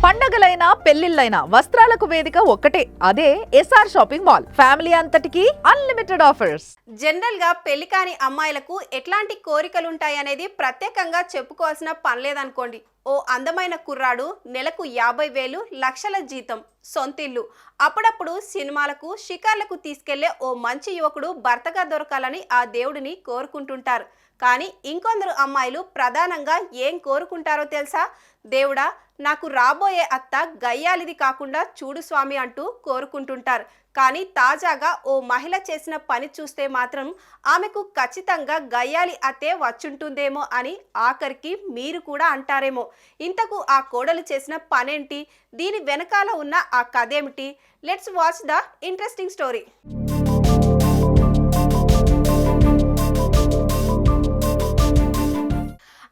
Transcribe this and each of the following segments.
పండగలైనా పెళ్లిళ్ళైనా వస్త్రాలకు వేదిక ఒక్కటే, అదే ఎస్ఆర్ షాపింగ్ మాల్. ఫ్యామిలీ అంతటికి అన్లిమిటెడ్ ఆఫర్స్. జనరల్ గా పెళ్లి కాని అమ్మాయిలకు ఎట్లాంటి కోరికలు ఉంటాయనేది ప్రత్యేకంగా చెప్పుకోవాల్సిన పని లేదనుకోండి. ఓ అందమైన కుర్రాడు, నెలకు 50,000, లక్షల జీతం, సొంతిల్లు, అప్పుడప్పుడు సినిమాలకు షికార్లకు తీసుకెళ్లే ఓ మంచి యువకుడు భర్తగా దొరకాలని ఆ దేవుడిని కోరుకుంటుంటారు. కానీ ఇంకొందరు అమ్మాయిలు ప్రధానంగా ఏం కోరుకుంటారో తెలుసా? దేవుడా, నాకు రాబోయే అత్త గయ్యాలిది కాకుండా చూడు స్వామి అంటూ కోరుకుంటుంటారు. కానీ తాజాగా ఓ మహిళ చేసిన పని చూస్తే మాత్రం ఆమెకు ఖచ్చితంగా గయ్యాలి అత్తే వచ్చుంటుందేమో అని ఆఖరికి మీరు కూడా అంటారేమో. ఇంతకు ఆ కోడలు చేసిన పనేంటి, దీని వెనకాల ఉన్న ఆ కథేమిటి? Let's watch the interesting story.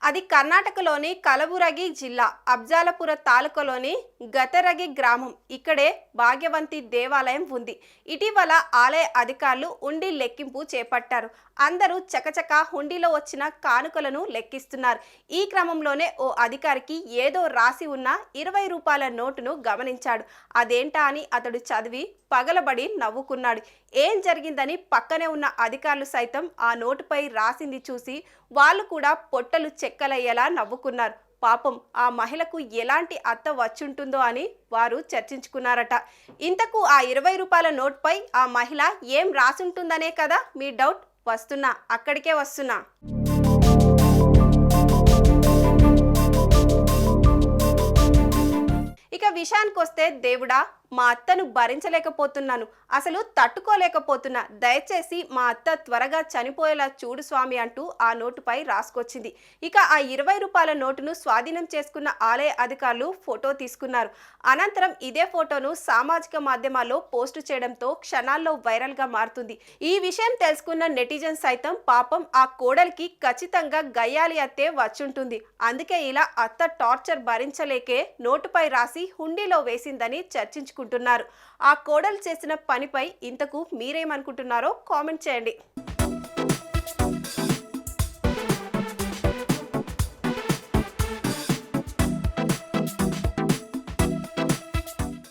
అది కర్ణాటకలోని కలబురగి జిల్లా అబ్జాలపుర తాలూకాలోని గతరగి గ్రామం. ఇక్కడే భాగ్యవంతి దేవాలయం ఉంది. ఇటీవల ఆలయ అధికారులు హుండీ లెక్కింపు చేపట్టారు. అందరూ చకచక హుండీలో వచ్చిన కానుకలను లెక్కిస్తున్నారు. ఈ క్రమంలోనే ఓ అధికారికి ఏదో రాసి ఉన్న 20 రూపాయల నోటును గమనించాడు. అదేంటా అని అతడు చదివి పగలబడి నవ్వుకున్నాడు. ఏం జరిగిందని పక్కనే ఉన్న అధికారులు సైతం ఆ నోటుపై రాసింది చూసి వాళ్ళు కూడా పొట్టలు చెక్కలయ్యేలా నవ్వుకున్నారు. పాపం ఆ మహిళకు ఎలాంటి అత్త వచ్చుంటుందో అని వారు చర్చించుకున్నారట. ఇంతకు ఆ 20 రూపాయల నోట్పై ఆ మహిళ ఏం రాసుంటుందనే కదా మీ డౌట్. వస్తున్నా, అక్కడికే వస్తున్నా. ఇక విషయానికి వస్తే, దేవుడా, మా అత్తను భరించలేకపోతున్నాను, అసలు తట్టుకోలేకపోతున్నా, దయచేసి మా అత్త త్వరగా చనిపోయేలా చూడు స్వామి అంటూ ఆ నోటుపై రాసుకొచ్చింది. ఇక ఆ 20 రూపాయల నోటును స్వాధీనం చేసుకున్న ఆలయ అధికారులు ఫోటో తీసుకున్నారు. అనంతరం ఇదే ఫోటోను సామాజిక మాధ్యమాల్లో పోస్టు చేయడంతో క్షణాల్లో వైరల్ గా మారుతుంది. ఈ విషయం తెలుసుకున్న నెటిజన్ సైతం పాపం ఆ కోడలికి ఖచ్చితంగా గయ్యాలి అత్తే వచ్చుంటుంది, అందుకే ఇలా అత్త టార్చర్ భరించలేకే నోటుపై రాసి హుండీలో వేసిందని చర్చించుకుంటున్నారు. ఆ కోడలు చేసిన పనిపై ఇంతకు మీరేమనుకుంటున్నారో కామెంట్ చేయండి.